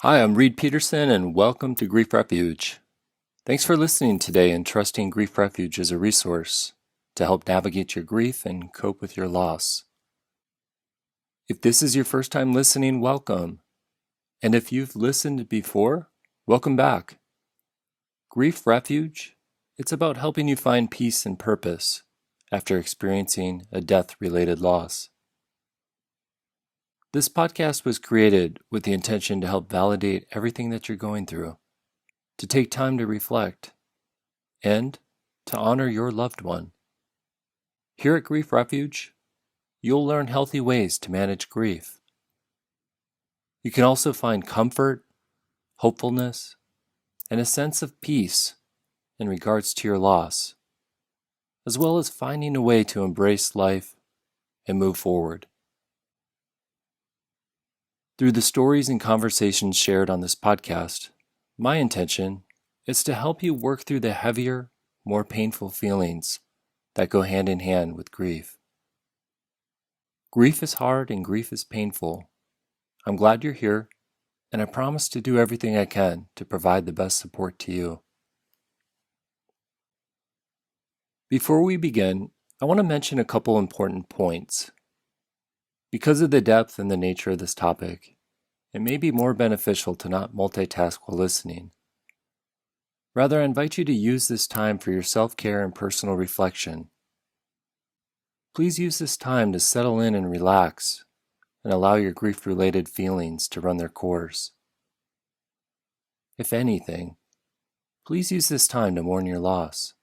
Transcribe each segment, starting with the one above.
Hi, I'm Reid Peterson, and welcome to Grief Refuge. Thanks for listening today and trusting Grief Refuge as a resource to help navigate your grief and cope with your loss. If this is your first time listening, welcome. And if you've listened before, welcome back. Grief Refuge, it's about helping you find peace and purpose after experiencing a death-related loss. This podcast was created with the intention to help validate everything that you're going through, to take time to reflect, and to honor your loved one. Here at Grief Refuge, you'll learn healthy ways to manage grief. You can also find comfort, hopefulness, and a sense of peace in regards to your loss, as well as finding a way to embrace life and move forward. Through the stories and conversations shared on this podcast, my intention is to help you work through the heavier, more painful feelings that go hand in hand with grief. Grief is hard and grief is painful. I'm glad you're here, and I promise to do everything I can to provide the best support to you. Before we begin, I want to mention a couple important points. Because of the depth and the nature of this topic, it may be more beneficial to not multitask while listening. Rather, I invite you to use this time for your self-care and personal reflection. Please use this time to settle in and relax and allow your grief-related feelings to run their course. If anything, please use this time to mourn your loss.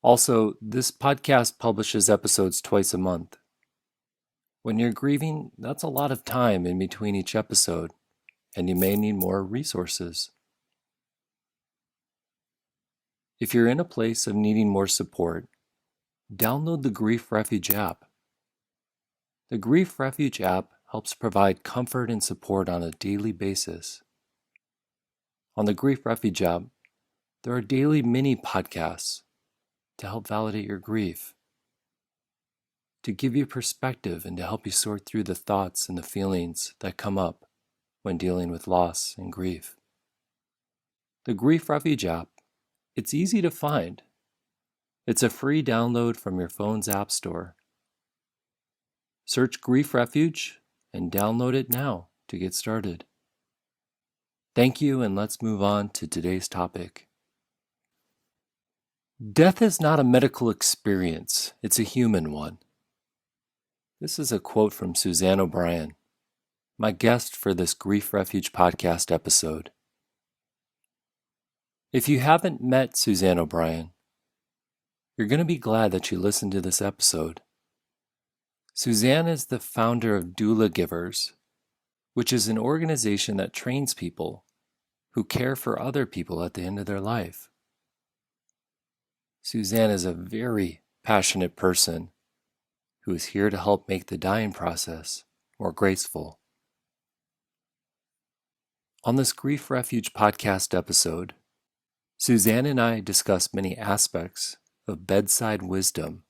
Also, this podcast publishes episodes twice a month. When you're grieving, that's a lot of time in between each episode, and you may need more resources. If you're in a place of needing more support, download the Grief Refuge app. The Grief Refuge app helps provide comfort and support on a daily basis. On the Grief Refuge app, there are daily mini podcasts to help validate your grief, to give you perspective and to help you sort through the thoughts and the feelings that come up when dealing with loss and grief. The Grief Refuge app, it's easy to find. It's a free download from your phone's app store. Search Grief Refuge and download it now to get started. Thank you, and let's move on to today's topic. Death is not a medical experience, it's a human one. This is a quote from Suzanne O'Brien, my guest for this Grief Refuge podcast episode. If you haven't met Suzanne O'Brien, you're going to be glad that you listened to this episode. Suzanne is the founder of Doulagivers, which is an organization that trains people who care for other people at the end of their life. Suzanne is a very passionate person who is here to help make the dying process more graceful. On this Grief Refuge podcast episode, Suzanne and I discuss many aspects of bedside wisdom,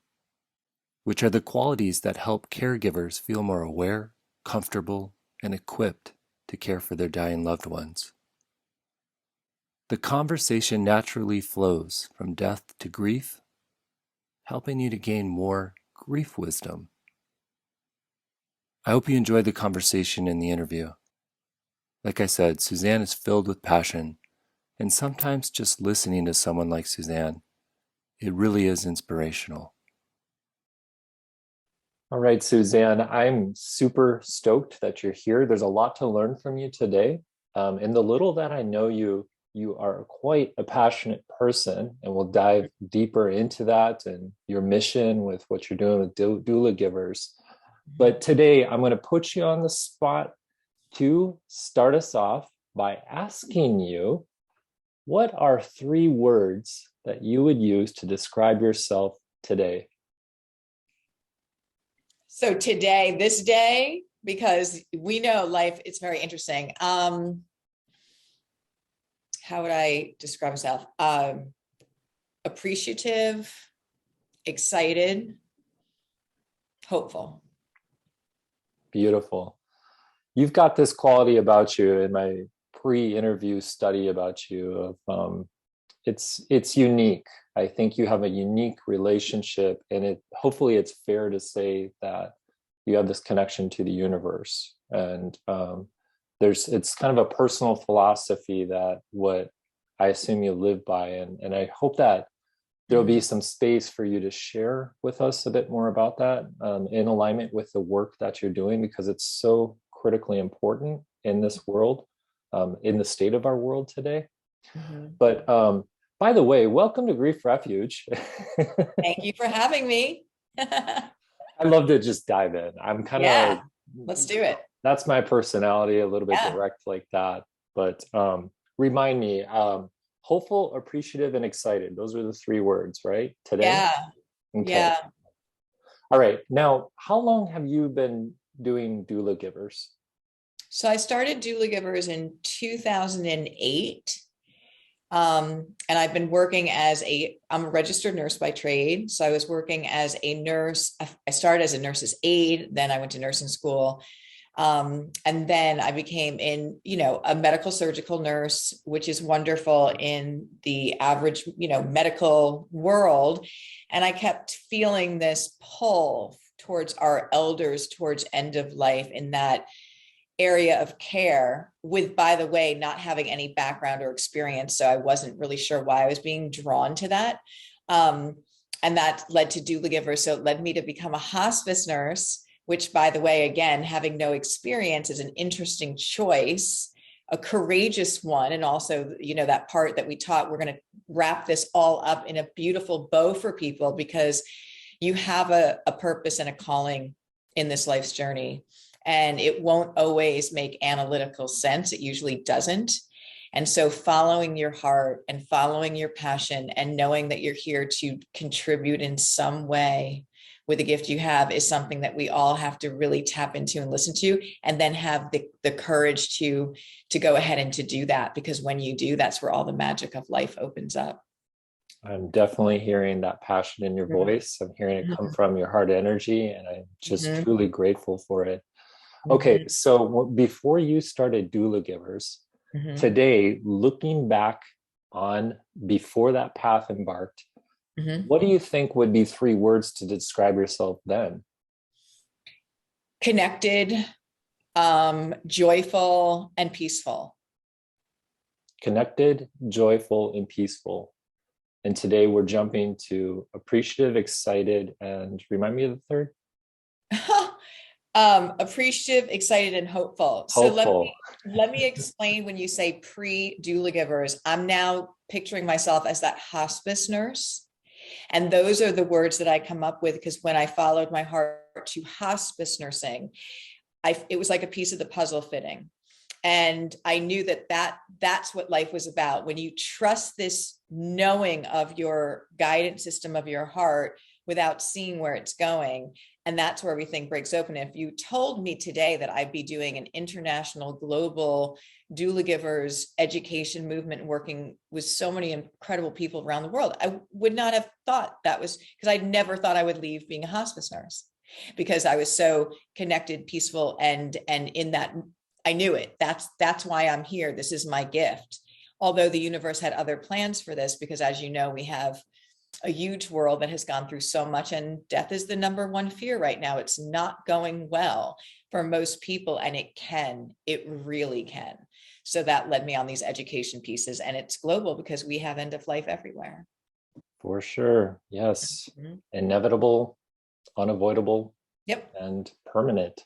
which are the qualities that help caregivers feel more aware, comfortable, and equipped to care for their dying loved ones. The conversation naturally flows from death to grief, helping you to gain more grief wisdom. I hope you enjoyed the conversation in the interview. Like I said, Suzanne is filled with passion, and sometimes just listening to someone like Suzanne, it really is inspirational. All right, Suzanne, I'm super stoked that you're here. There's a lot to learn from you today. In the little that I know you are quite a passionate person, and we'll dive deeper into that and your mission with what you're doing with Doulagivers. But today, I'm going to put you on the spot to start us off by asking you, what are 3 words that you would use to describe yourself today? So today, this day, because we know life, it's very interesting. How would I describe myself? Appreciative, excited, hopeful. Beautiful. You've got this quality about you in my pre-interview study about you of it's unique. I think you have a unique relationship, and it hopefully it's fair to say that you have this connection to the universe. And it's kind of a personal philosophy that what I assume you live by. And I hope that there'll be some space for you to share with us a bit more about that in alignment with the work that you're doing, because it's so critically important in this world, in the state of our world today. But by the way, welcome to Grief Refuge. Thank you for having me. I love to just dive in. I'm kind of let's do it. That's my personality, a little bit direct like that. But remind me, hopeful, appreciative, and excited. Those are the three words, right? Today? Yeah. Okay. Yeah. All right. Now, how long have you been doing Doulagivers? So I started Doulagivers in 2008. And I've been working I'm a registered nurse by trade. So I was working as a nurse. I started as a nurse's aide, then I went to nursing school. And then I became a medical surgical nurse, which is wonderful in the average, medical world. And I kept feeling this pull towards our elders, towards end of life in that area of care with, by the way, not having any background or experience. So I wasn't really sure why I was being drawn to that. And that led to Doulagivers. So it led me to become a hospice nurse, which, by the way, again, having no experience is an interesting choice, a courageous one. And also, that part that we taught, we're going to wrap this all up in a beautiful bow for people, because you have a purpose and a calling in this life's journey. And it won't always make analytical sense. It usually doesn't. And so following your heart and following your passion and knowing that you're here to contribute in some way with the gift you have is something that we all have to really tap into and listen to, and then have the courage to go ahead and to do that. Because when you do, that's where all the magic of life opens up. I'm definitely hearing that passion in your voice. I'm hearing it come from your heart energy, and I'm just truly grateful for it. Okay, so before you started Doulagivers, today, looking back on before that path embarked, what do you think would be three words to describe yourself then? Connected, joyful, and peaceful. Connected, joyful, and peaceful. And today we're jumping to appreciative, excited, and remind me of the third? Appreciative, excited, and hopeful. So let me explain. When you say pre-Doulagivers, I'm now picturing myself as that hospice nurse. And those are the words that I come up with, because when I followed my heart to hospice nursing, it was like a piece of the puzzle fitting. And I knew that's what life was about. When you trust this knowing of your guidance system of your heart without seeing where it's going. And that's where everything breaks open. If you told me today that I'd be doing an international, global Doulagivers education movement, working with so many incredible people around the world, I would not have thought that was, because I never thought I would leave being a hospice nurse, because I was so connected, peaceful, and in that I knew it. That's why I'm here. This is my gift. Although the universe had other plans for this, because as you know, we have a huge world that has gone through so much, and death is the number one fear right now. It's not going well for most people, and it really can. So that led me on these education pieces, and it's global because we have end of life everywhere. For sure. Yes. Inevitable, unavoidable. Yep. And permanent.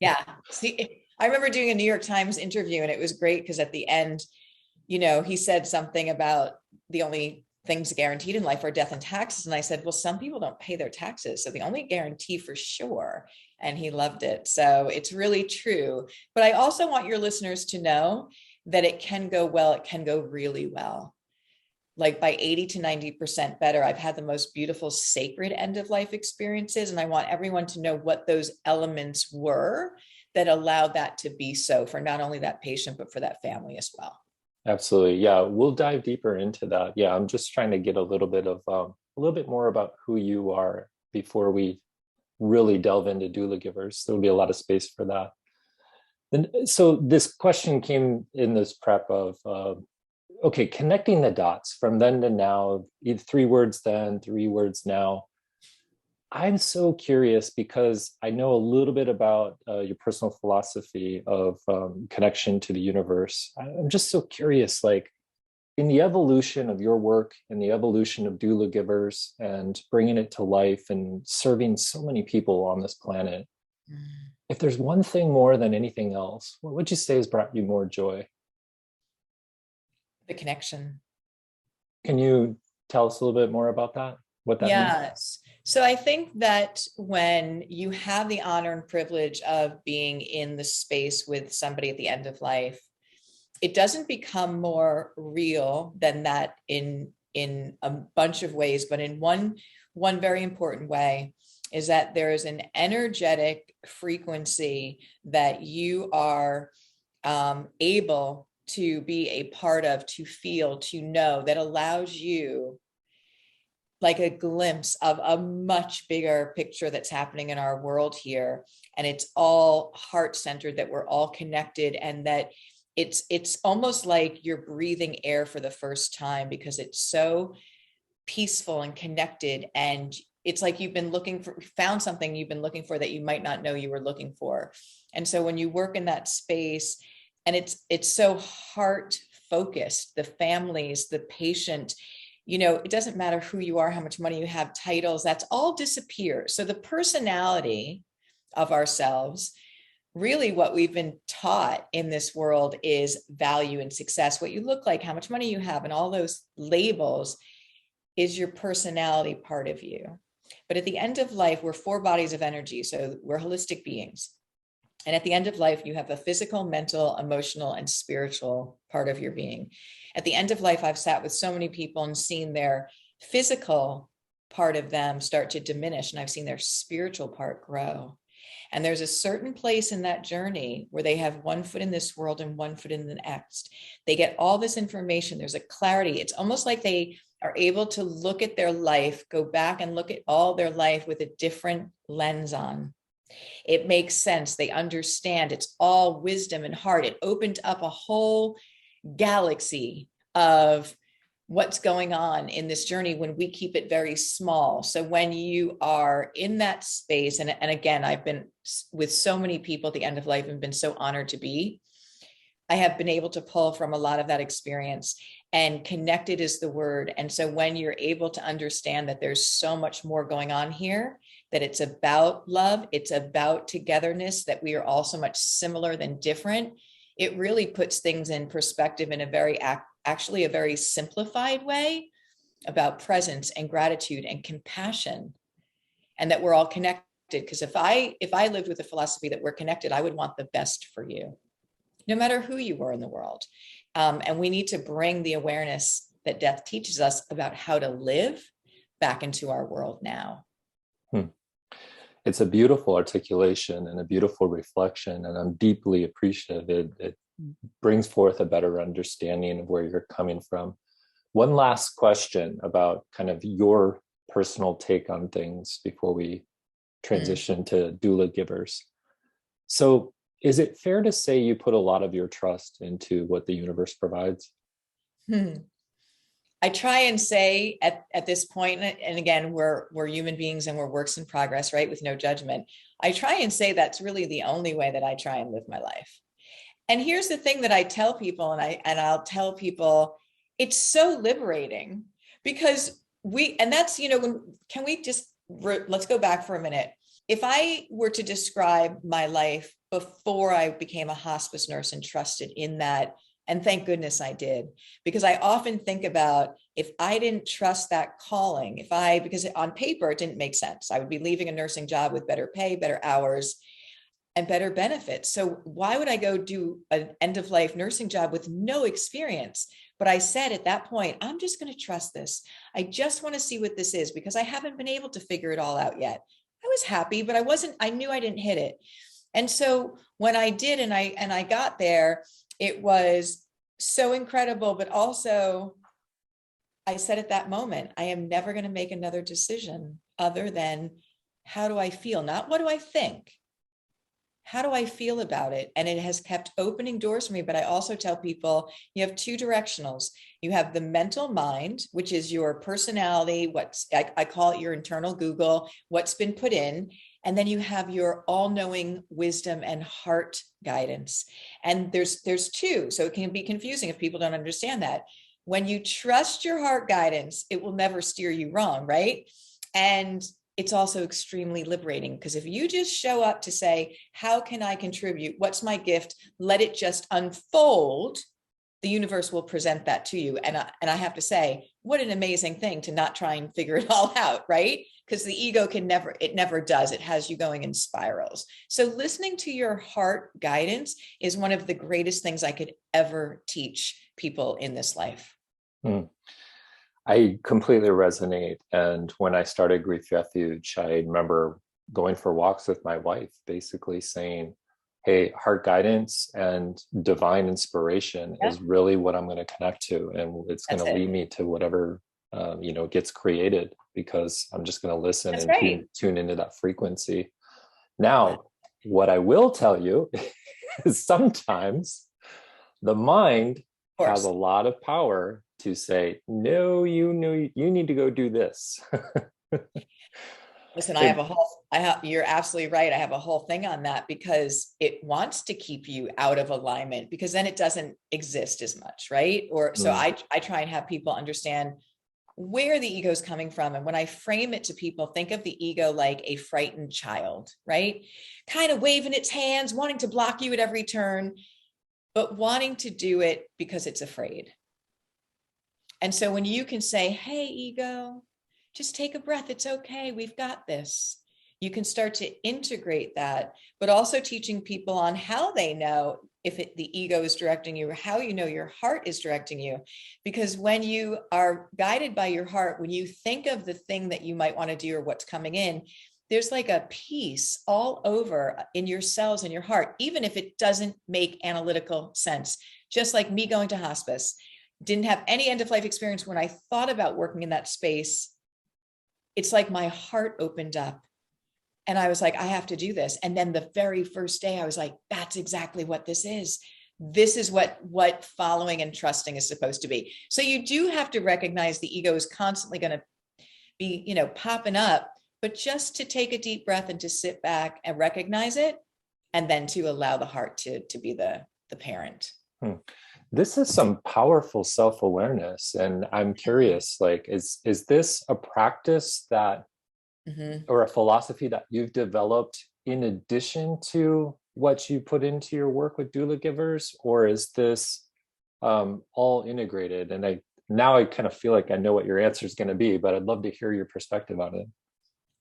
Yeah. See, I remember doing a New York Times interview, and it was great because at the end, he said something about the only things guaranteed in life are death and taxes. And I said, well, some people don't pay their taxes, so the only guarantee for sure. And he loved it. So it's really true. But I also want your listeners to know that it can go well. It can go really well. Like by 80 to 90% better. I've had the most beautiful sacred end of life experiences. And I want everyone to know what those elements were that allowed that to be so for not only that patient, but for that family as well. Absolutely. Yeah, we'll dive deeper into that. Yeah, I'm just trying to get a little bit more about who you are before we really delve into Doulagivers. There'll be a lot of space for that. And so this question came in this prep of, okay, connecting the dots from then to now, 3 words then, 3 words now. I'm so curious because I know a little bit about your personal philosophy of connection to the universe. I'm just so curious, like in the evolution of your work and the evolution of doula givers and bringing it to life and serving so many people on this planet, Mm. if there's one thing more than anything else, what would you say has brought you more joy? The connection. Can you tell us a little bit more about that? What that means? Yes. So I think that when you have the honor and privilege of being in the space with somebody at the end of life, it doesn't become more real than that in a bunch of ways, but in one very important way is that there is an energetic frequency that you are able to be a part of, to feel, to know, that allows you like a glimpse of a much bigger picture that's happening in our world here. And it's all heart centered, that we're all connected, and that it's almost like you're breathing air for the first time because it's so peaceful and connected. And it's like you've been looking for, found something you've been looking for that you might not know you were looking for. And so when you work in that space, and it's so heart focused, the families, the patient, it doesn't matter who you are, how much money you have, titles, that's all disappears. So the personality of ourselves, really what we've been taught in this world is value and success. What you look like, how much money you have, and all those labels is your personality part of you. But at the end of life, we're 4 bodies of energy. So we're holistic beings. And at the end of life, you have a physical, mental, emotional, and spiritual part of your being. At the end of life, I've sat with so many people and seen their physical part of them start to diminish, and I've seen their spiritual part grow. And there's a certain place in that journey where they have one foot in this world and one foot in the next. They get all this information. There's a clarity. It's almost like they are able to look at their life, go back and look at all their life with a different lens on. It makes sense. They understand. It's all wisdom and heart. It opened up a whole galaxy of what's going on in this journey when we keep it very small. So when you are in that space, and again, I've been with so many people at the end of life and been so honored to be, I have been able to pull from a lot of that experience, and connected is the word. And so when you're able to understand that there's so much more going on here, that it's about love, it's about togetherness, that we are all so much similar than different, it really puts things in perspective in a very, actually a very simplified way, about presence and gratitude and compassion, and that we're all connected. Because if I lived with a philosophy that we're connected, I would want the best for you, no matter who you were in the world. And we need to bring the awareness that death teaches us about how to live back into our world now. It's a beautiful articulation and a beautiful reflection, and I'm deeply appreciative. It brings forth a better understanding of where you're coming from. One last question about kind of your personal take on things before we transition to doula givers. So is it fair to say you put a lot of your trust into what the universe provides? I try and say at this point, and again, we're human beings and we're works in progress, right? With no judgment. I try and say that's really the only way that I try and live my life. And here's the thing that I tell people, and I'll tell people, it's so liberating, because that's, can we just, let's go back for a minute. If I were to describe my life before I became a hospice nurse and trusted in that, and thank goodness I did, because I often think about, if I didn't trust that calling, because on paper, it didn't make sense. I would be leaving a nursing job with better pay, better hours, and better benefits. So why would I go do an end of life nursing job with no experience? But I said at that point, I'm just going to trust this. I just want to see what this is, because I haven't been able to figure it all out yet. I was happy, but I knew I didn't hit it. And so when I did, and I got there, it was so incredible. But also, I said at that moment, I am never going to make another decision other than, how do I feel? Not what do I think? how do I feel about it? And it has kept opening doors for me. But I also tell people you have two directionals. You have the mental mind, which is your personality, I call it your internal Google, what's been put in. And then you have your all-knowing wisdom and heart guidance. And there's two. So it can be confusing if people don't understand that. When you trust your heart guidance, it will never steer you wrong, right? And it's also extremely liberating, because if you just show up to say, how can I contribute? What's my gift? Let it just unfold. The universe will present that to you. And I have to say, what an amazing thing to not try and figure it all out, right? Because the ego never does. It has you going in spirals. So listening to your heart guidance is one of the greatest things I could ever teach people in this life. I completely resonate. And when I started Grief Refuge, I remember going for walks with my wife, basically saying, hey, heart guidance and divine inspiration is really what I'm going to connect to. And it's going to lead me to whatever, gets created, because I'm just going to listen and tune into that frequency. Now, what I will tell you is sometimes the mind has a lot of power to say, no, you need to go do this. Listen, you're absolutely right. I have a whole thing on that, because it wants to keep you out of alignment, because then it doesn't exist as much, right? So I try and have people understand where the ego is coming from. And when I frame it to people, think of the ego like a frightened child, right? Kind of waving its hands, wanting to block you at every turn, but wanting to do it because it's afraid. And so when you can say, hey, ego, just take a breath. It's okay. We've got this. You can start to integrate that, but also teaching people on how they know if the ego is directing you, or how you know your heart is directing you. Because when you are guided by your heart, when you think of the thing that you might want to do or what's coming in, there's like a peace all over in your cells in your heart, even if it doesn't make analytical sense. Just like me going to hospice, didn't have any end of life experience. When I thought about working in that space, it's like my heart opened up and I was like, I have to do this. And then the very first day I was like, that's exactly what this is. This is what following and trusting is supposed to be. So you do have to recognize the ego is constantly going to be, popping up, but just to take a deep breath and to sit back and recognize it, and then to allow the heart to be the parent. This is some powerful self-awareness. And I'm curious, like, is this a practice that, or a philosophy that you've developed in addition to what you put into your work with Doulagivers, or is this all integrated? And I kind of feel like I know what your answer is going to be, but I'd love to hear your perspective on it.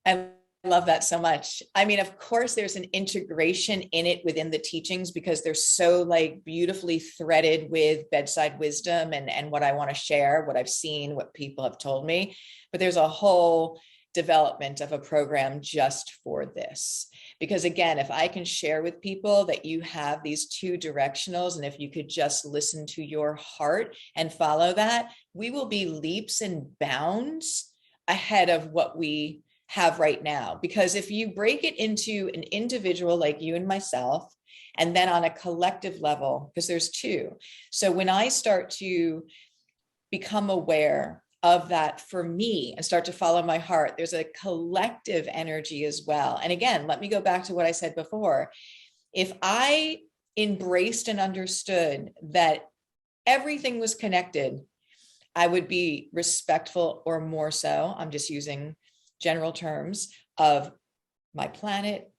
I love that so much. I mean, of course, there's an integration in it within the teachings, because they're so like beautifully threaded with bedside wisdom and what I want to share, what I've seen, what people have told me. But there's a whole development of a program just for this. Because again, if I can share with people that you have these two directionals, and if you could just listen to your heart and follow that, we will be leaps and bounds ahead of what we have right now. Because if you break it into an individual like you and myself, and then on a collective level, because there's two. So when I start to become aware of that for me and start to follow my heart, there's a collective energy as well. And again, let me go back to what I said before. If I embraced and understood that everything was connected, I would be respectful, or more so, I'm just using general terms, of my planet,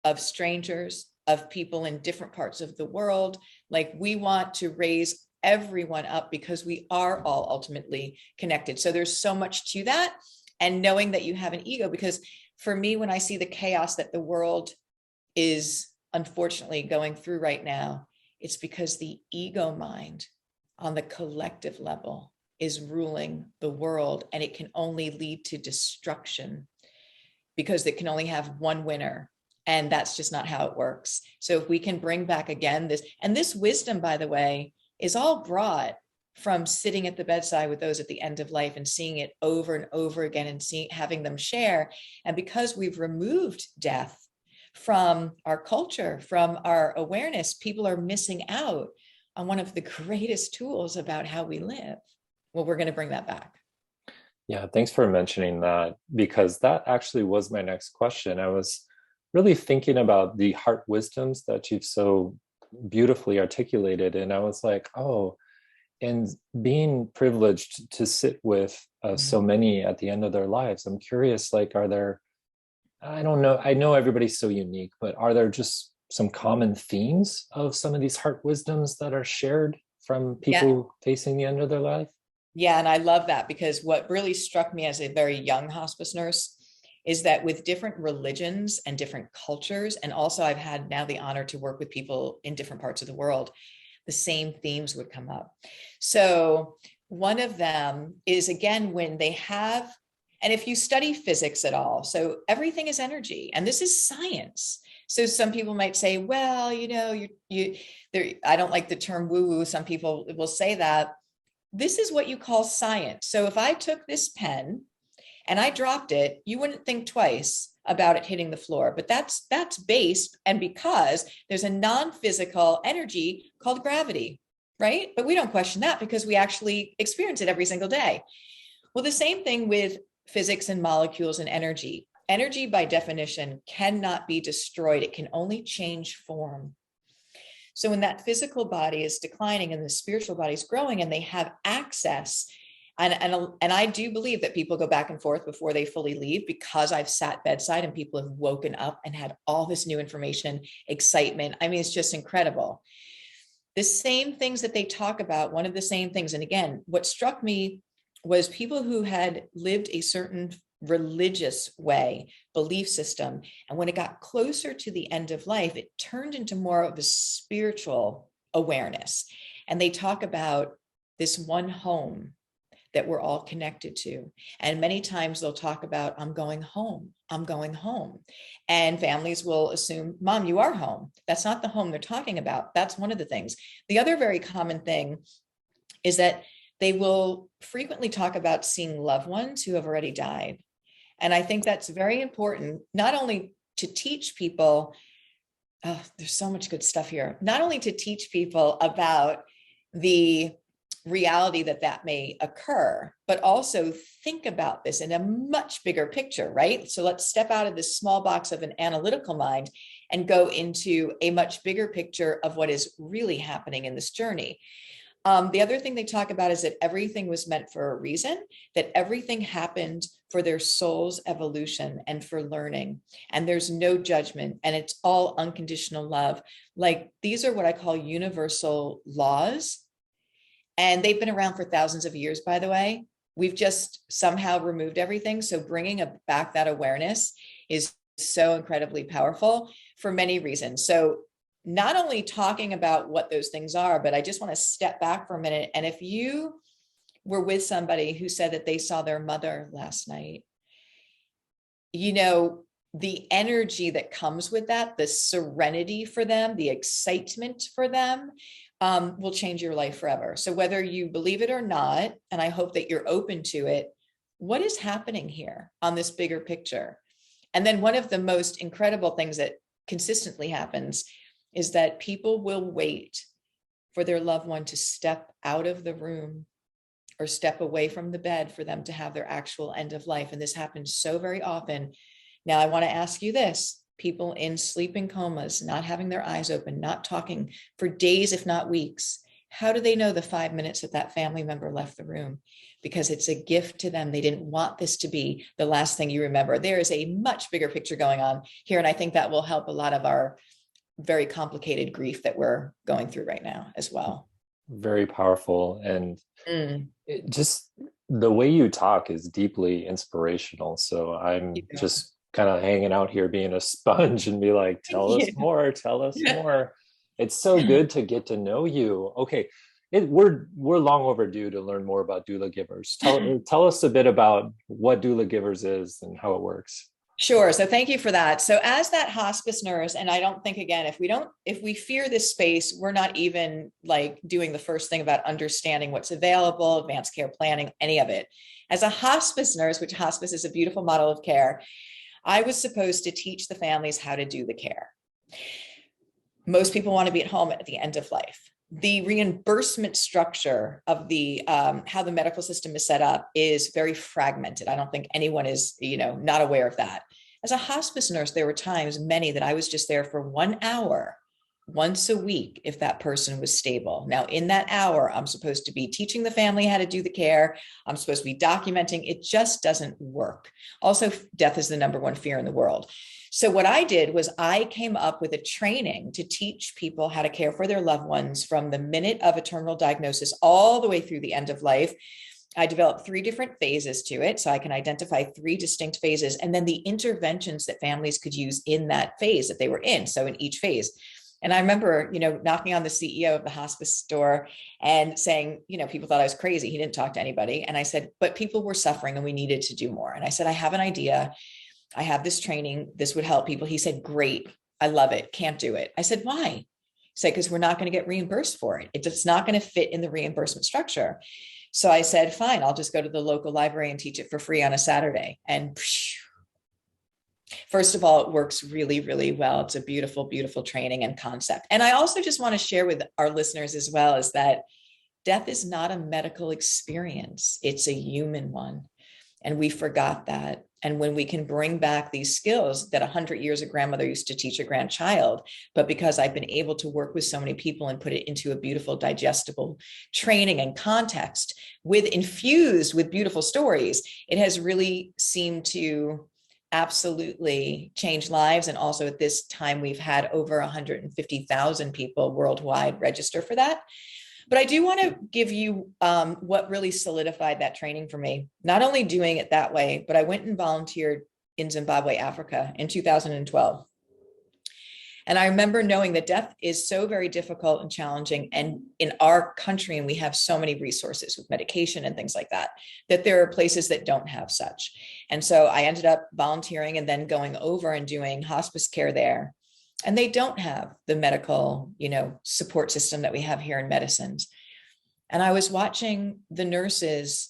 of strangers, of people in different parts of the world. Like, we want to raise everyone up because we are all ultimately connected. So there's so much to that. And knowing that you have an ego, because for me, when I see the chaos that the world is unfortunately going through right now, it's because the ego mind on the collective level is ruling the world, and it can only lead to destruction, because it can only have one winner. And that's just not how it works. So if we can bring back again this wisdom, by the way, is all brought from sitting at the bedside with those at the end of life and seeing it over and over again, and having them share. And because we've removed death from our culture, from our awareness, people are missing out on one of the greatest tools about how we live. Well, we're going to bring that back. Yeah, thanks for mentioning that, because that actually was my next question. I was really thinking about the heart wisdoms that you've so beautifully articulated. And I was like, oh, and being privileged to sit with so many at the end of their lives, I'm curious, like, are there, I don't know, I know everybody's so unique, but are there just some common themes of some of these heart wisdoms that are shared from people facing the end of their life? Yeah, and I love that, because what really struck me as a very young hospice nurse is that with different religions and different cultures, and also I've had now the honor to work with people in different parts of the world, the same themes would come up. So one of them is, again, when they have, and if you study physics at all, so everything is energy, and this is science. So some people might say, well, I don't like the term woo-woo. Some people will say that. This is what you call science. So if I took this pen and I dropped it, you wouldn't think twice about it hitting the floor. But that's based, and because there's a non-physical energy called gravity, right? But we don't question that because we actually experience it every single day. Well, the same thing with physics and molecules and energy. Energy, by definition, cannot be destroyed. It can only change form. So when that physical body is declining and the spiritual body is growing, and they have access, and I do believe that people go back and forth before they fully leave, because I've sat bedside and people have woken up and had all this new information, excitement. I mean, it's just incredible. The same things that they talk about, one of the same things. And again, what struck me was people who had lived a certain religious way, belief system. And when it got closer to the end of life, it turned into more of a spiritual awareness. And they talk about this one home that we're all connected to. And many times they'll talk about, I'm going home, I'm going home. And families will assume, Mom, you are home. That's not the home they're talking about. That's one of the things. The other very common thing is that they will frequently talk about seeing loved ones who have already died. And I think that's very important, not only to teach people, oh, there's so much good stuff here, not only to teach people about the reality that may occur, but also think about this in a much bigger picture, right? So let's step out of this small box of an analytical mind and go into a much bigger picture of what is really happening in this journey. The other thing they talk about is that everything was meant for a reason, that everything happened for their soul's evolution and for learning. And there's no judgment, and it's all unconditional love. Like, these are what I call universal laws. And they've been around for thousands of years, by the way. We've just somehow removed everything. So bringing back that awareness is so incredibly powerful for many reasons. So not only talking about what those things are, but I just want to step back for a minute. And if you were with somebody who said that they saw their mother last night, the energy that comes with that, the serenity for them, the excitement for them, will change your life forever. So whether you believe it or not, and I hope that you're open to it, what is happening here on this bigger picture? And then one of the most incredible things that consistently happens is that people will wait for their loved one to step out of the room or step away from the bed for them to have their actual end of life. And this happens so very often. Now, I want to ask you this: people in sleeping comas, not having their eyes open, not talking for days, if not weeks, how do they know the 5 minutes that family member left the room? Because it's a gift to them. They didn't want this to be the last thing you remember. There is a much bigger picture going on here. And I think that will help a lot of our very complicated grief that we're going through right now as well. Very powerful. And just the way you talk is deeply inspirational. So I'm just kind of hanging out here being a sponge and be like, tell us more, tell us more. It's so good to get to know you. Okay. We're long overdue to learn more about Doulagivers. Tell us a bit about what Doulagivers is and how it works. Sure. So thank you for that. So as that hospice nurse, and I don't think, again, if we fear this space, we're not even like doing the first thing about understanding what's available, advanced care planning, any of it. As a hospice nurse, which hospice is a beautiful model of care, I was supposed to teach the families how to do the care. Most people want to be at home at the end of life. The reimbursement structure of the how the medical system is set up is very fragmented. I don't think anyone is, not aware of that. As a hospice nurse, there were times, many, that I was just there for 1 hour once a week if that person was stable. Now, in that hour, I'm supposed to be teaching the family how to do the care. I'm supposed to be documenting. It just doesn't work. Also, death is the #1 fear in the world. So what I did was I came up with a training to teach people how to care for their loved ones from the minute of a terminal diagnosis all the way through the end of life. I developed 3 different phases to it, so I can identify 3 distinct phases, and then the interventions that families could use in that phase that they were in. So in each phase. And I remember, knocking on the CEO of the hospice store and saying, people thought I was crazy. He didn't talk to anybody. And I said, but people were suffering and we needed to do more. And I said, I have an idea. I have this training. This would help people. He said, great. I love it. Can't do it. I said, why? He said, because we're not going to get reimbursed for it. It's not going to fit in the reimbursement structure. So I said, fine, I'll just go to the local library and teach it for free on a Saturday. And first of all, it works really, really well. It's a beautiful, beautiful training and concept. And I also just want to share with our listeners as well is that death is not a medical experience. It's a human one. And we forgot that. And when we can bring back these skills that 100 years a grandmother used to teach a grandchild, but because I've been able to work with so many people and put it into a beautiful, digestible training and context infused with beautiful stories, it has really seemed to absolutely change lives. And also at this time, we've had over 150,000 people worldwide register for that. But I do want to give you what really solidified that training for me, not only doing it that way, but I went and volunteered in Zimbabwe, Africa in 2012. And I remember knowing that death is so very difficult and challenging. And in our country, and we have so many resources with medication and things like that, that there are places that don't have such. And so I ended up volunteering and then going over and doing hospice care there. And they don't have the medical, support system that we have here in medicines. And I was watching the nurses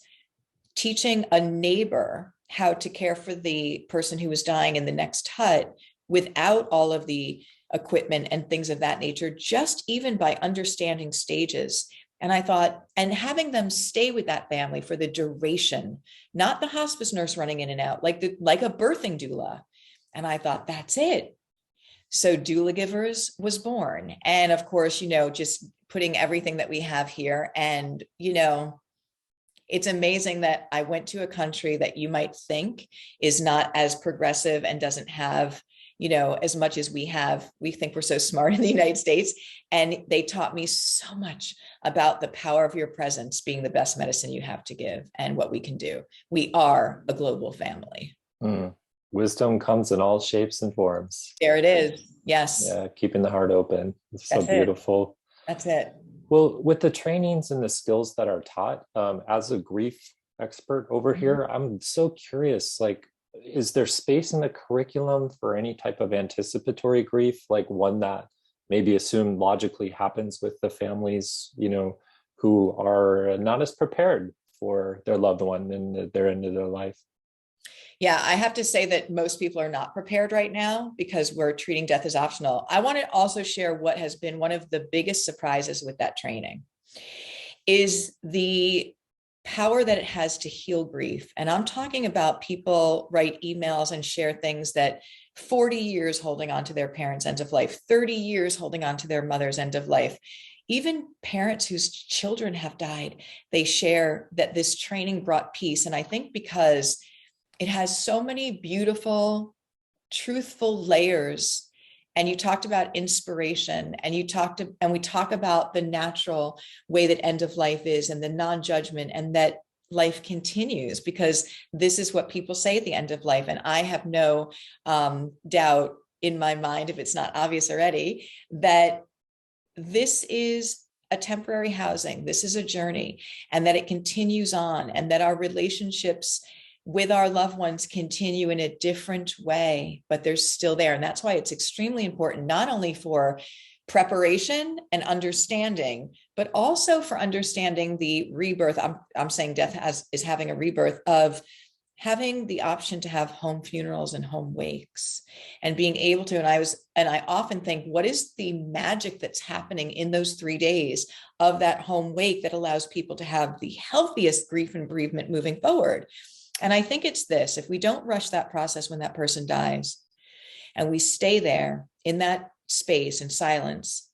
teaching a neighbor how to care for the person who was dying in the next hut without all of the equipment and things of that nature, just even by understanding stages. And I thought, and having them stay with that family for the duration, not the hospice nurse running in and out, like a birthing doula. And I thought, that's it. So Doulagivers was born. And of course, just putting everything that we have here. And, it's amazing that I went to a country that you might think is not as progressive and doesn't have, as much as we have. We think we're so smart in the United States. And they taught me so much about the power of your presence being the best medicine you have to give and what we can do. We are a global family. Wisdom comes in all shapes and forms. There it is. Yes. Yeah, keeping the heart open. It's so beautiful. That's it. Well, with the trainings and the skills that are taught, as a grief expert over here, I'm so curious, is there space in the curriculum for any type of anticipatory grief, like one that maybe assumed logically happens with the families, who are not as prepared for their loved one in their end of their life? Yeah, I have to say that most people are not prepared right now because we're treating death as optional. I want to also share what has been one of the biggest surprises with that training is the power that it has to heal grief. And I'm talking about people write emails and share things that 40 years holding on to their parents' end of life, 30 years holding on to their mother's end of life. Even parents whose children have died, they share that this training brought peace. And I think because it has so many beautiful, truthful layers. And you talked about inspiration, and we talk about the natural way that end of life is, and the non-judgment, and that life continues, because this is what people say at the end of life. And I have no doubt in my mind, if it's not obvious already, that this is a temporary housing. This is a journey, and that it continues on, and that our relationships with our loved ones continue in a different way, but they're still there. And that's why it's extremely important, not only for preparation and understanding, but also for understanding the rebirth. I'm saying death is having a rebirth of having the option to have home funerals and home wakes and being able to, and I often think, what is the magic that's happening in those 3 days of that home wake that allows people to have the healthiest grief and bereavement moving forward? And I think it's this: if we don't rush that process when that person dies, and we stay there in that space in silence,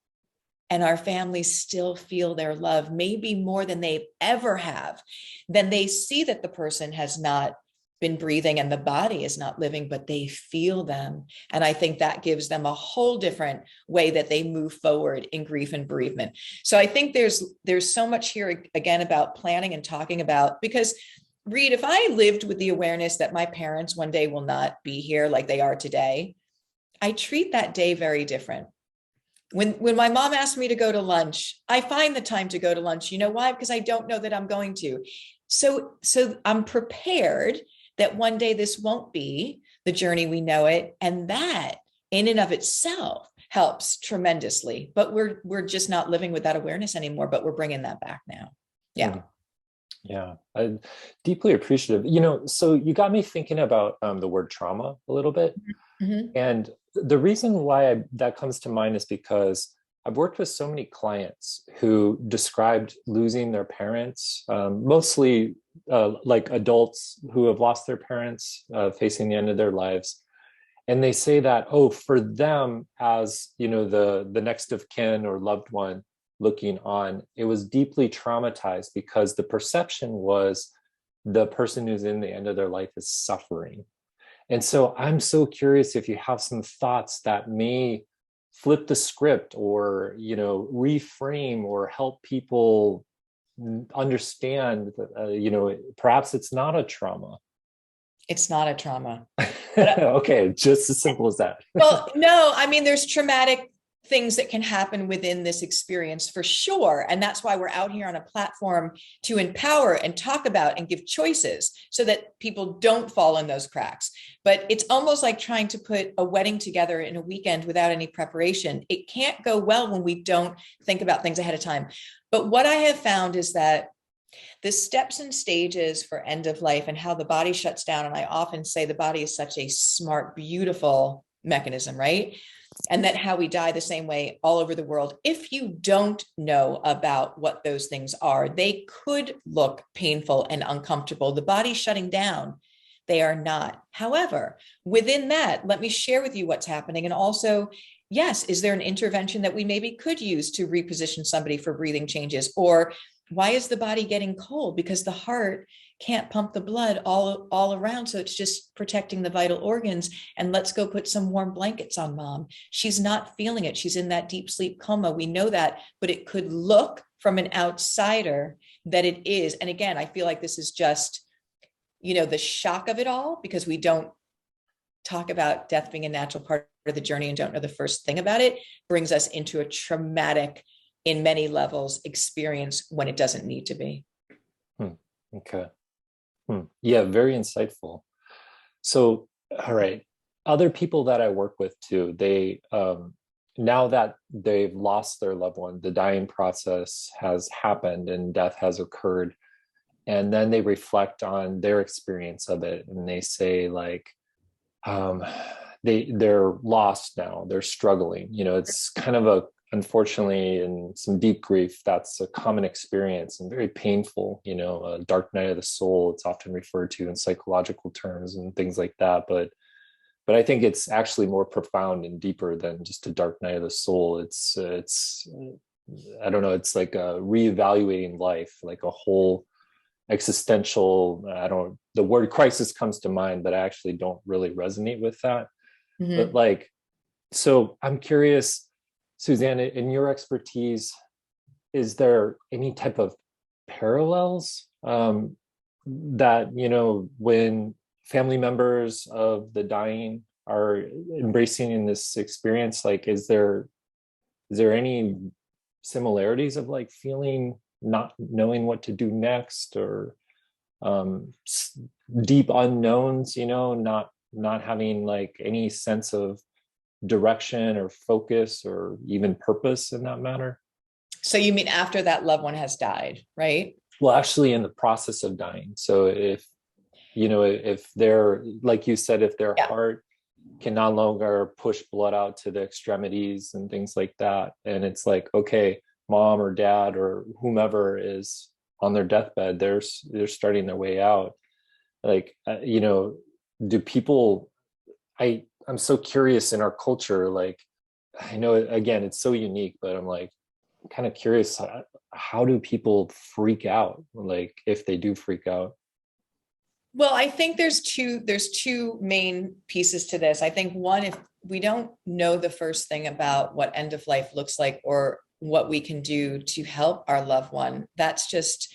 and our families still feel their love, maybe more than they ever have, then they see that the person has not been breathing and the body is not living, but they feel them. And I think that gives them a whole different way that they move forward in grief and bereavement. So I think there's so much here again about planning and talking about, because Reid, if I lived with the awareness that my parents one day will not be here like they are today, I treat that day very different. When my mom asked me to go to lunch, I find the time to go to lunch. You know why? Because I don't know that I'm going to. So I'm prepared that one day this won't be the journey we know it. And that in and of itself helps tremendously. But we're just not living with that awareness anymore, but we're bringing that back now. Yeah. Mm-hmm. Yeah, I'm deeply appreciative. So you got me thinking about the word trauma a little bit. Mm-hmm. And the reason why that comes to mind is because I've worked with so many clients who described losing their parents, mostly like adults who have lost their parents, facing the end of their lives. And they say that, oh, for them as, the next of kin or loved one looking on, it was deeply traumatized because the perception was the person who's in the end of their life is suffering. And so I'm so curious if you have some thoughts that may flip the script or, reframe or help people understand that, perhaps it's not a trauma. It's not a trauma. Okay, just as simple as that. Well, no, I mean, there's traumatic things that can happen within this experience for sure. And that's why we're out here on a platform to empower and talk about and give choices so that people don't fall in those cracks. But it's almost like trying to put a wedding together in a weekend without any preparation. It can't go well when we don't think about things ahead of time. But what I have found is that the steps and stages for end of life and how the body shuts down. And I often say the body is such a smart, beautiful mechanism, right? And that how we die the same way all over the world. If you don't know about what those things are, they could look painful and uncomfortable. The body shutting down, they are not. However, within that, let me share with you what's happening. And also, yes, is there an intervention that we maybe could use to reposition somebody for breathing changes? Or why is the body getting cold? Because the heart can't pump the blood all around. So it's just protecting the vital organs. And let's go put some warm blankets on mom. She's not feeling it. She's in that deep sleep coma. We know that, but it could look from an outsider that it is. And again, I feel like this is just, the shock of it all, because we don't talk about death being a natural part of the journey and don't know the first thing about it, brings us into a traumatic, in many levels, experience when it doesn't need to be. Okay. Yeah, very insightful. So, all right. Other people that I work with too, they, now that they've lost their loved one, the dying process has happened and death has occurred. And then they reflect on their experience of it. And they say like, they're lost now, they're struggling. It's kind of unfortunately, in some deep grief, that's a common experience and very painful, a dark night of the soul, it's often referred to in psychological terms and things like that. But I think it's actually more profound and deeper than just a dark night of the soul. It's I don't know, it's like a reevaluating life, like a whole existential, the word crisis comes to mind, but I actually don't really resonate with that. Mm-hmm. But so I'm curious, Suzanne, in your expertise, is there any type of parallels that, when family members of the dying are embracing in this experience, is there any similarities of feeling not knowing what to do next, or deep unknowns, not having any sense of direction or focus or even purpose in that matter? So you mean after that loved one has died, right? Well, actually in the process of dying. So if if they're, like you said, if their Yeah. heart can no longer push blood out to the extremities and things like that, and it's like, okay, mom or dad or whomever is on their deathbed, they're starting their way out. Like, do people, I'm so curious in our culture, like, I know, again, it's so unique, but I'm like kind of curious, how do people freak out, like if they do freak out? Well, I think there's two main pieces to this. I think one, if we don't know the first thing about what end of life looks like or what we can do to help our loved one, that's just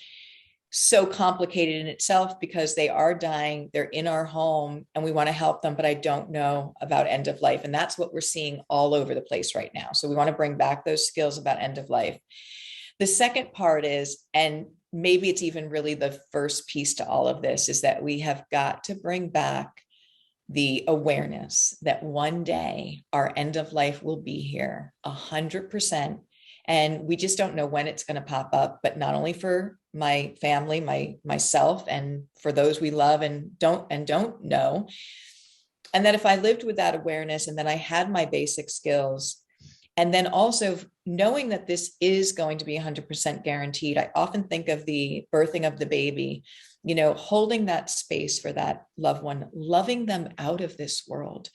so complicated in itself because they are dying, they're in our home and we want to help them, but I don't know about end of life. And that's what we're seeing all over the place right now. So we want to bring back those skills about end of life. The second part is, and maybe it's even really the first piece to all of this, is that we have got to bring back the awareness that one day our end of life will be here 100%. And we just don't know when it's going to pop up, but not only for my family, myself, and for those we love and don't know. And that if I lived with that awareness and then I had my basic skills, and then also knowing that this is going to be 100% guaranteed. I often think of the birthing of the baby, holding that space for that loved one, loving them out of this world,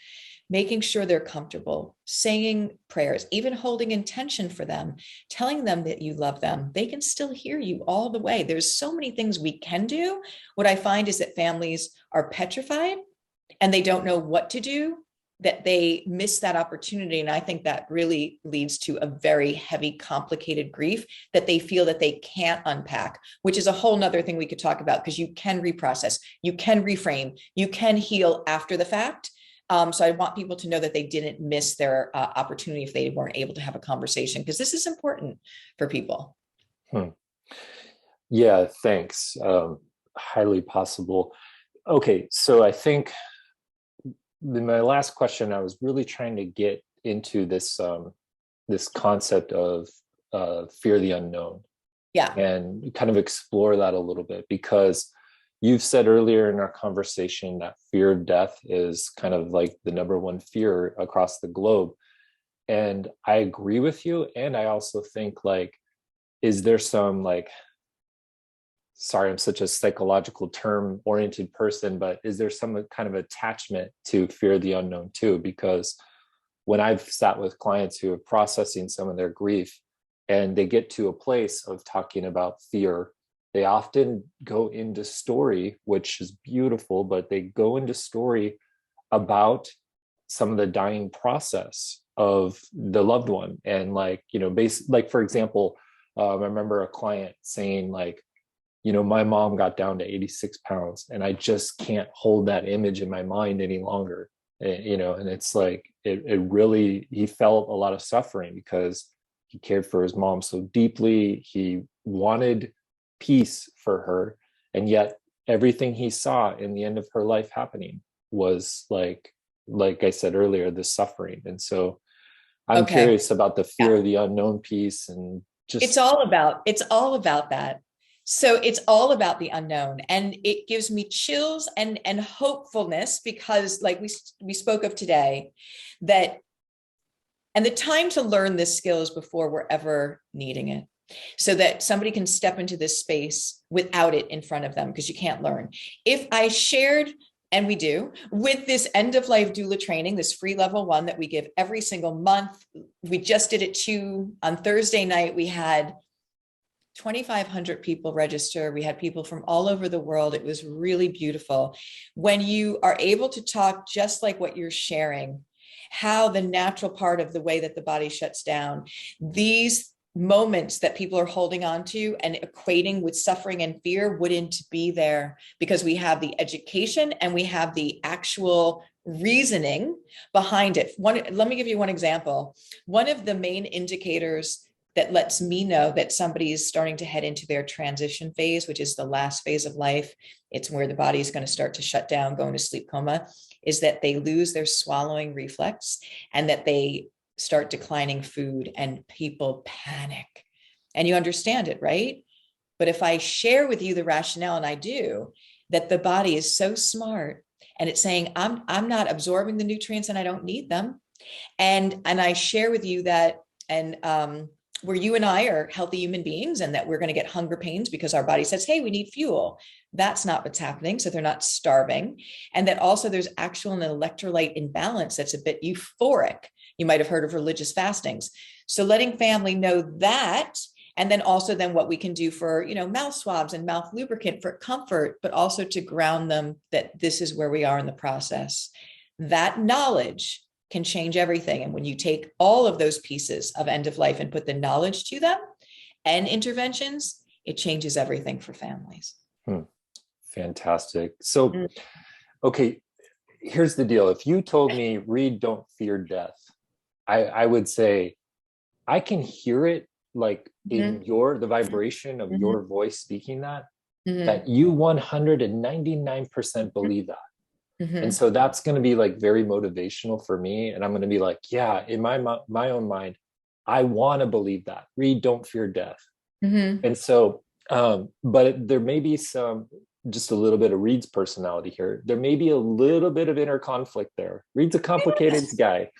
making sure they're comfortable, saying prayers, even holding intention for them, telling them that you love them. They can still hear you all the way. There's so many things we can do. What I find is that families are petrified and they don't know what to do, that they miss that opportunity. And I think that really leads to a very heavy, complicated grief that they feel that they can't unpack, which is a whole nother thing we could talk about, because you can reprocess, you can reframe, you can heal after the fact. So I want people to know that they didn't miss their opportunity if they weren't able to have a conversation, because this is important for people. Yeah, thanks. Highly possible. Okay, so I think my last question, I was really trying to get into this concept of fear the unknown, Yeah. and kind of explore that a little bit, because you've said earlier in our conversation that fear of death is kind of like the number one fear across the globe. And I agree with you. And I also think, like, is there some, like, sorry, I'm such a psychological term oriented person, but is there some kind of attachment to fear the unknown too? Because when I've sat with clients who are processing some of their grief and they get to a place of talking about fear, they often go into story, which is beautiful, but they go into story about some of the dying process of the loved one. And like, like, for example, I remember a client saying, like, my mom got down to 86 pounds and I just can't hold that image in my mind any longer. And it's like, it really, he felt a lot of suffering because he cared for his mom so deeply. He wanted peace for her. And yet everything he saw in the end of her life happening was like I said earlier, the suffering. And so I'm Okay. curious about the fear Yeah. of the unknown piece, and It's just, all about that. So it's all about the unknown, and it gives me chills and hopefulness, because like we spoke of today, that, and the time to learn this skill is before we're ever needing it, so that somebody can step into this space without it in front of them, because you can't learn. If I shared, and we do, with this end of life doula training, this free level 1 that we give every single month. We just did it on Thursday night. We had 2,500 people register. We had people from all over the world. It was really beautiful. When you are able to talk just like what you're sharing, how the natural part of the way that the body shuts down, these moments that people are holding on to and equating with suffering and fear wouldn't be there, because we have the education and we have the actual reasoning behind it. Let me give you one example. One of the main indicators that lets me know that somebody is starting to head into their transition phase, which is the last phase of life, it's where the body is going to start to shut down, go into sleep coma, is that they lose their swallowing reflex and that they start declining food, and people panic. And you understand it, right? But if I share with you the rationale, and I do, that the body is so smart and it's saying, I'm not absorbing the nutrients and I don't need them. And I share with you that, and where you and I are healthy human beings and that we're going to get hunger pains because our body says, hey, we need fuel. That's not what's happening. So they're not starving. And that also there's actual an electrolyte imbalance that's a bit euphoric. You might have heard of religious fastings. So letting family know that, and then also then what we can do for, mouth swabs and mouth lubricant for comfort, but also to ground them that this is where we are in the process. That knowledge can change everything. And when you take all of those pieces of end of life and put the knowledge to them and interventions, it changes everything for families. Fantastic. So, okay, here's the deal. If you told me, Reid, don't fear death, I would say, I can hear it like in the vibration of your voice speaking that you 199% believe that. And so that's going to be like very motivational for me. And I'm going to be like, yeah, in my own mind, I want to believe that. Reid, don't fear death. And so, but there may be just a little bit of Reid's personality here. There may be a little bit of inner conflict there. Reid's a complicated guy.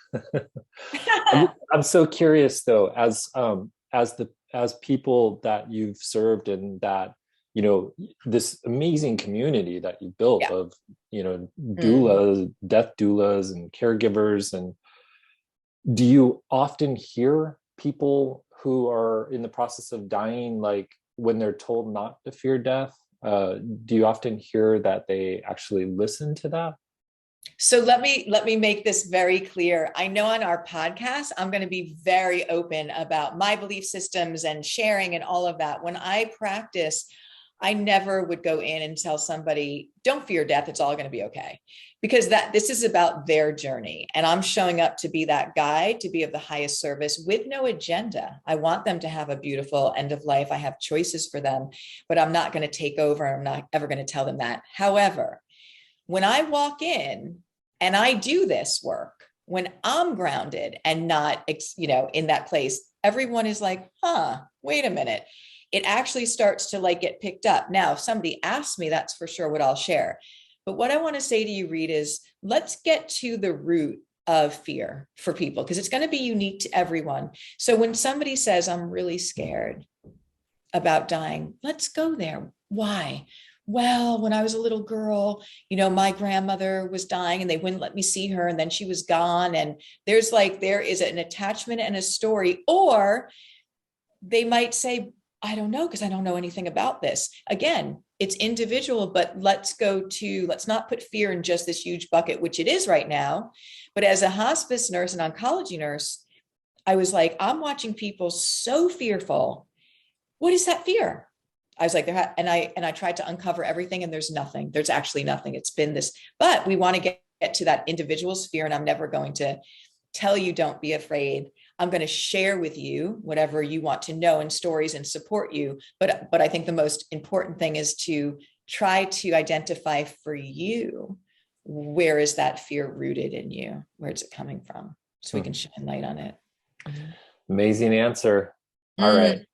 I'm so curious though, as people that you've served and that, this amazing community that you built of, doulas, death doulas and caregivers. And do you often hear people who are in the process of dying, like when they're told not to fear death, do you often hear that they actually listen to that? So let me make this very clear. I know on our podcast, I'm going to be very open about my belief systems and sharing and all of that. When I practice, I never would go in and tell somebody, don't fear death. It's all going to be okay. Because this is about their journey. And I'm showing up to be that guide, to be of the highest service with no agenda. I want them to have a beautiful end of life. I have choices for them, but I'm not going to take over. I'm not ever going to tell them that. However, when I walk in and I do this work, when I'm grounded and not, in that place, everyone is like, wait a minute. It actually starts to get picked up. Now, if somebody asks me, that's for sure what I'll share. But what I want to say to you, Reid, is let's get to the root of fear for people, because it's going to be unique to everyone. So when somebody says, I'm really scared about dying, let's go there. Why? Well, when I was a little girl, my grandmother was dying and they wouldn't let me see her. And then she was gone. And there is an attachment and a story. Or they might say, I don't know, because I don't know anything about this. Again, it's individual, but let's not put fear in just this huge bucket, which it is right now. But as a hospice nurse and oncology nurse, I was like, I'm watching people so fearful. What is that fear? I was like, and I tried to uncover everything, and there's nothing. There's actually nothing. It's been this, but we want to get to that individual's fear. And I'm never going to tell you, don't be afraid. I'm going to share with you whatever you want to know in stories and support you. But I think the most important thing is to try to identify for you, where is that fear rooted in you? Where is it coming from? So we can shine light on it. Amazing answer. All right.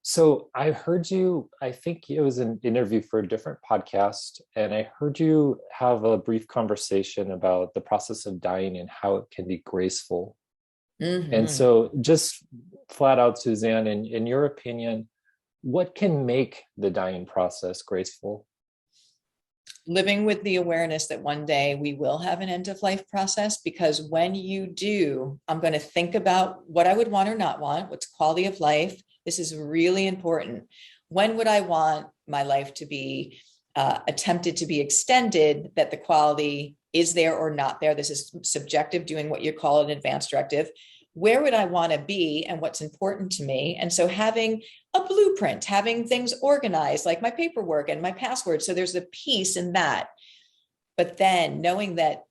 So I heard you, I think it was an interview for a different podcast, and I heard you have a brief conversation about the process of dying and how it can be graceful. And so just flat out, Suzanne, in your opinion, what can make the dying process graceful? Living with the awareness that one day we will have an end of life process, because when you do, I'm going to think about what I would want or not want, what's quality of life. This is really important. When would I want my life to be attempted to be extended, that the quality is there or not there? This is subjective, doing what you call an advanced directive. Where would I want to be and what's important to me? And so having a blueprint, having things organized, like my paperwork and my password. So there's a piece in that. But then knowing that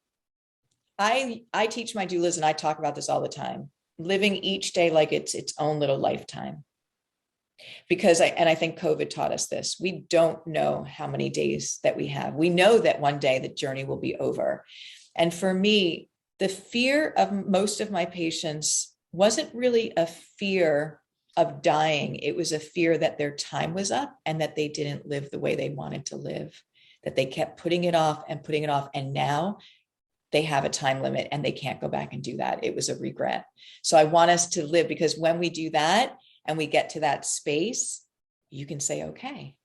I teach my doulas, and I talk about this all the time, living each day like it's its own little lifetime. Because I think COVID taught us this. We don't know how many days that we have. We know that one day the journey will be over. And for me, the fear of most of my patients wasn't really a fear of dying, it was a fear that their time was up and that they didn't live the way they wanted to live, that they kept putting it off and putting it off. And now they have a time limit and they can't go back and do that. It was a regret. So I want us to live, because when we do that and we get to that space, you can say, okay.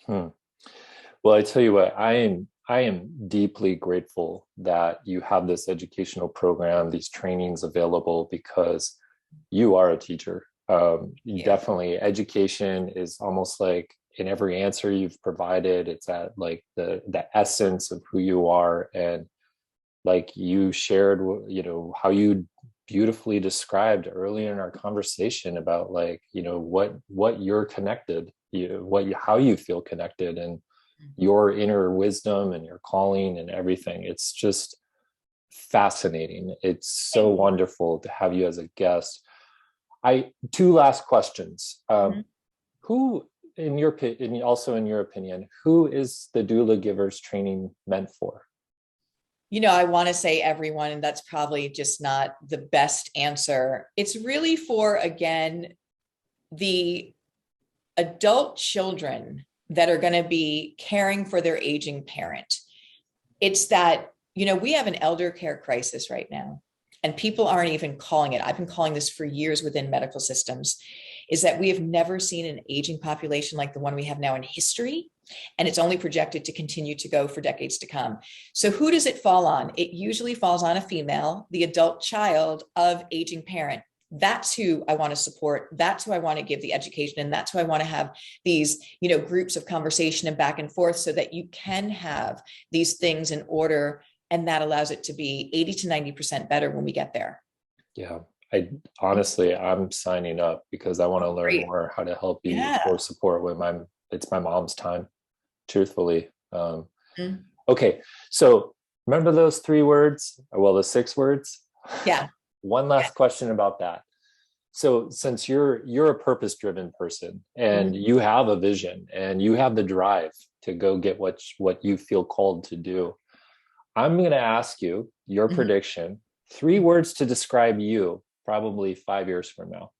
Well, I tell you what, I am deeply grateful that you have this educational program, these trainings available, because you are a teacher. Definitely, education is almost like in every answer you've provided, it's at like the essence of who you are. And like you shared, how you beautifully described early in our conversation about like, what you're connected, how you feel connected, and your inner wisdom and your calling and everything. It's just fascinating. It's so wonderful to have you as a guest. Two last questions. Who, in your opinion, who is the Doulagivers training meant for? I want to say everyone, and that's probably just not the best answer. It's really for, again, the adult children that are going to be caring for their aging parent. It's that, we have an elder care crisis right now, and people aren't even calling it. I've been calling this for years within medical systems, is that we have never seen an aging population like the one we have now in history. And it's only projected to continue to go for decades to come. So who does it fall on? It usually falls on a female, the adult child of aging parent. That's who I want to support. That's who I want to give the education. And that's who I want to have these, groups of conversation and back and forth, so that you can have these things in order. And that allows it to be 80 to 90% better when we get there. Yeah. I'm signing up, because I want to learn more how to help you or support when it's my mom's time, truthfully. Okay. So remember those 3 words? Well, the 6 words. Yeah. One last question about that. So since you're a purpose-driven person, and you have a vision and you have the drive to go get what you feel called to do, I'm going to ask you your prediction, 3 words to describe you probably 5 years from now.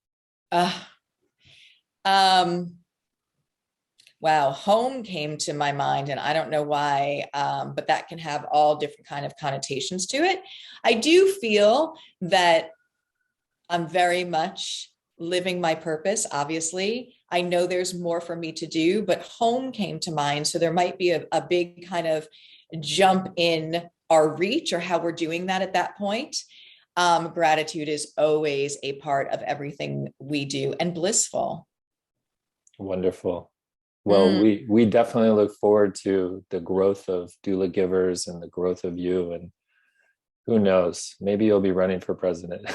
Wow. Home came to my mind, and I don't know why, but that can have all different kind of connotations to it. I do feel that I'm very much living my purpose. Obviously, I know there's more for me to do, but home came to mind. So there might be a big kind of jump in our reach, or how we're doing that at that point. Gratitude is always a part of everything we do, and blissful. Wonderful. Well, we definitely look forward to the growth of Doulagivers and the growth of you. And who knows, maybe you'll be running for president.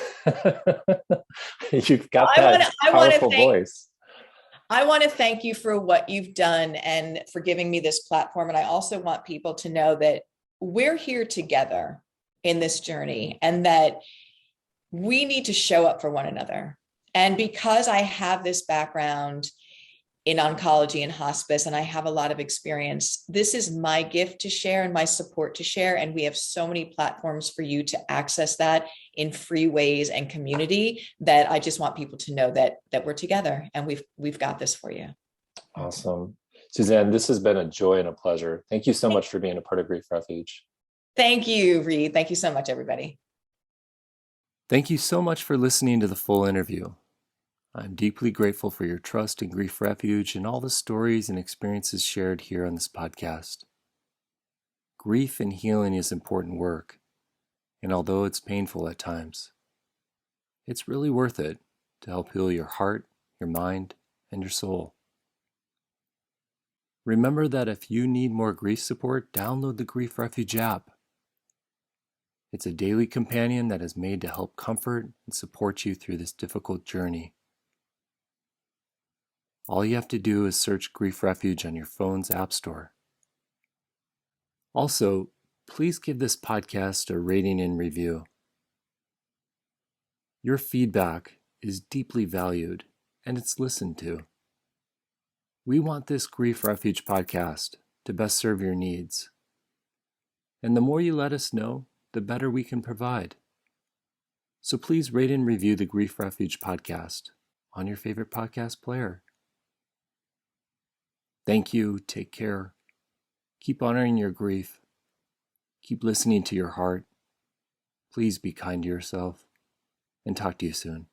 You've got that powerful voice. I want to thank you for what you've done and for giving me this platform. And I also want people to know that we're here together in this journey, and that we need to show up for one another. And because I have this background in oncology and hospice, and I have a lot of experience, this is my gift to share and my support to share. And we have so many platforms for you to access that in free ways and community, that I just want people to know that we're together, and we've got this for you. Awesome. Suzanne, this has been a joy and a pleasure. Thank you so much for being a part of Grief Refuge. Thank you, Reid. Thank you so much, everybody. Thank you so much for listening to the full interview. I'm deeply grateful for your trust in Grief Refuge and all the stories and experiences shared here on this podcast. Grief and healing is important work, and although it's painful at times, it's really worth it to help heal your heart, your mind, and your soul. Remember that if you need more grief support, download the Grief Refuge app. It's a daily companion that is made to help comfort and support you through this difficult journey. All you have to do is search Grief Refuge on your phone's app store. Also, please give this podcast a rating and review. Your feedback is deeply valued, and it's listened to. We want this Grief Refuge podcast to best serve your needs. And the more you let us know, the better we can provide. So please rate and review the Grief Refuge podcast on your favorite podcast player. Thank you. Take care. Keep honoring your grief. Keep listening to your heart. Please be kind to yourself, and talk to you soon.